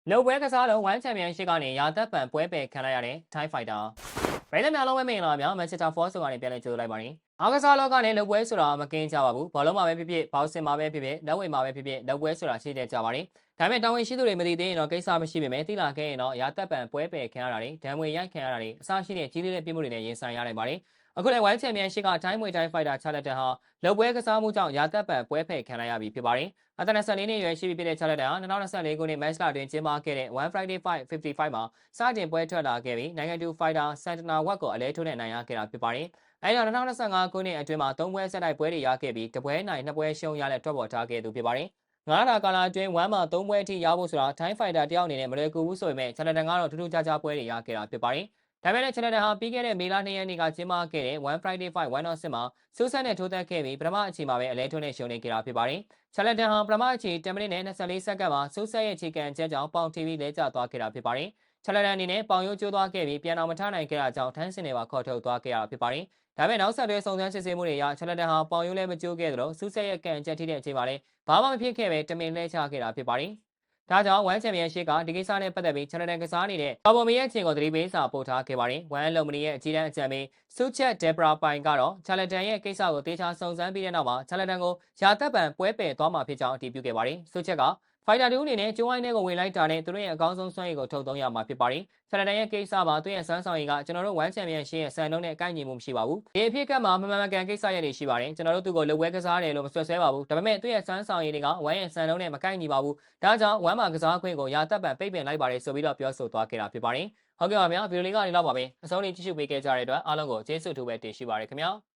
လုပ်ပွဲကစားလို့1 Championship ကနေရာသက်ပံပွဲပယ်ခံလိုက်ရတဲ့ Thai Fighter ဗိုင်းသက်များလုံးပဲမင်္ဂလာများ Manchester Force ကနေပြန်လည်ကြိုဆိုလိုက်ပါတယ်။အားကစားလောကနဲ့လုပ်ပွဲဆိုတာမကင်းကြပါဘူး။ဘောလုံးမှာပဲဖြစ်ဖြစ်ဘောက်ဆင်မှာပဲဖြစ်ဖြစ်လက်ဝဲမှာပဲဖြစ်ဖြစ်လုပ်ပွဲဆိုတာရှိတဲ့ကြပါတယ်။ဒါပေမဲ့တာဝန်ရှိသူတွေမသိသေးရင်တော့ကိစ္စမရှိပေမဲ့တိလာခဲ့ရင်တော့ရာသက်ပံပွဲပယ်ခံရတာတွေဒဏ်ငွေရိုက်ခံရတာတွေအစရှိတဲ့ကြီးလေးတဲ့ပြစ်မှုတွေနဲ့ရင်ဆိုင်ရနိုင်ပါတယ်။အခုလည်း1 Championship က Thai Muay Thai Fighter Charlton ဟာလုပ်ပွဲကစားမှုကြောင့်ရာသက်ပံပွဲပယ်ခံရပြီဖြစ်ပါတယ်။အသက်24နှစ်အရွယ်ရှိပြီဖြစ်တဲ့ Charlton ဟာ2024ခုနှစ် match လတွင်ကျင်းပခဲ့တဲ့1 Friday Fight 55မှာစတင်ပွဲထွက်လာခဲ့ပြီးနိုင်ငံတူ Fighter Santana Wat ကိုအလဲထိုးနဲ့နိုင်ရခဲ့တာဖြစ်ပါတယ်။အဲဒီတော့2025ခုနှစ်အတွင်းမှာ3ပွဲဆက်တိုက်ပွဲတွေရခဲ့ပြီးတပွဲနိုင်2ပွဲရှုံးရလက်ထွက်ပေါ်ထားခဲ့သူဖြစ်ပါတယ်။9လကာလအတွင်း1မှာ3ပွဲအထိရဖို့ဆိုတာ Thai Fighter တယောက်အနေနဲ့မလွယ်ကူဘူးဆိုပေမဲ့ Charlton ကတော့ထူးထူးခြားခြားပွဲတွေရခဲ့တာဖြစ်ပါတယ်။ဒါပေမဲ့ Charlton ဟာပြီးခဲ့တဲ့မေလ2ရက်နေ့ကကျင်းပခဲ့တဲ့1 Friday Fight 106မှာစူးစမ်းနဲ့ထိုးသက်ခဲ့ပြီးပထမအချိန်မှာပဲအလဲထိုးနဲ့ရှုံးနေခဲ့တာဖြစ်ပါတယ်။ Charlton ဟာပထမအချိန်10မိနစ်နဲ့24စက္ကန့်မှာစူးစမ်းရဲ့ခြေကန်ချက်ကြောင့်ပေါင် TV လဲကျသွားခဲ့တာဖြစ်ပါတယ်။ Charlton အနေနဲ့ပေါင်ရိုးကျိုးသွားခဲ့ပြီးပြန်အောင်မထားနိုင်ခဲ့တာကြောင့်ထန်းစင်တွေပါခေါ်ထုတ်သွားခဲ့ရတာဖြစ်ပါတယ်။ဒါပေမဲ့နောက်ဆက်တွဲစုံစမ်းစစ်ဆေးမှုတွေအရ Charlton ဟာပေါင်ရိုးလည်းမကျိုးခဲ့သလိုစူးစမ်းရဲ့ကန်ချက်ထိတဲ့အချိန်မှာလည်းဘာမှမဖြစ်ခဲ့ပဲတမင်လဲချခဲ့တာဖြစ်ပါတယ်။ဒါကြောင့်1 Championship ကဒီကိစ္စနဲ့ပတ်သက်ပြီး Charlton ကစားနေတဲ့ပါပေါ်မီရဲ့အချိန်ကိုသတိပေးစာပို့ထားခဲ့ပါတယ်။1အလုံမနီရဲ့အကြီးတန်းအကြံပေးစုချက်ဒက်ဘရာပိုင်ကတော့ Charlton ရဲ့ကိစ္စကိုတေချာစုံစမ်းပြီးတဲ့နောက်မှာ Charlton ကိုရာသက်ပံပွဲပယ်သွားမှာဖြစ်ကြောင်းအတည်ပြုခဲ့ပါတယ်။စုချက်ကဖိုင်တာတူအနေနဲ့ကျိုးဝိုင်းထဲကိုဝင်လိုက်တာနဲ့သူတို့ရဲ့အကောင်းဆုံးစွမ်းရည်ကိုထုတ်သုံးရမှာဖြစ်ပါတယ်။ Charlton ရဲ့ကိစ္စမှာသူ့ရဲ့စွမ်းဆောင်ရည်ကကျွန်တော်တို့1 Championship ရဲ့စံနှုန်းနဲ့ကိုက်ညီမှုမရှိပါဘူး။ဒီအဖြစ်ကမှမမှန်ကန်ကိစ္စရပ်တွေရှိပါတယ်။ကျွန်တော်တို့သူ့ကိုလုပ်ပွဲကစားတယ်လို့မဆွဆွဲပါဘူး။ဒါပေမဲ့သူ့ရဲ့စွမ်းဆောင်ရည်တွေက1ရဲ့စံနှုန်းနဲ့မကိုက်ညီပါဘူး။ဒါကြောင့်1မှာကစားခွင့်ကိုရာသက်ပံပိတ်ပင်လိုက်ပါတယ်ဆိုပြီးတော့ပြောဆိုသွားခဲ့တာဖြစ်ပါတယ်။ဟုတ်ကဲ့ပါဗျာဗီဒီယိုလေးကနေတော့ပါပဲ။အဆုံးထိကြည့်ရှုပေးခဲ့ကြတဲ့အတွက်အားလုံးကိုကျေးဇူးတူပဲတင်ရှိပါရခင်ဗျာ။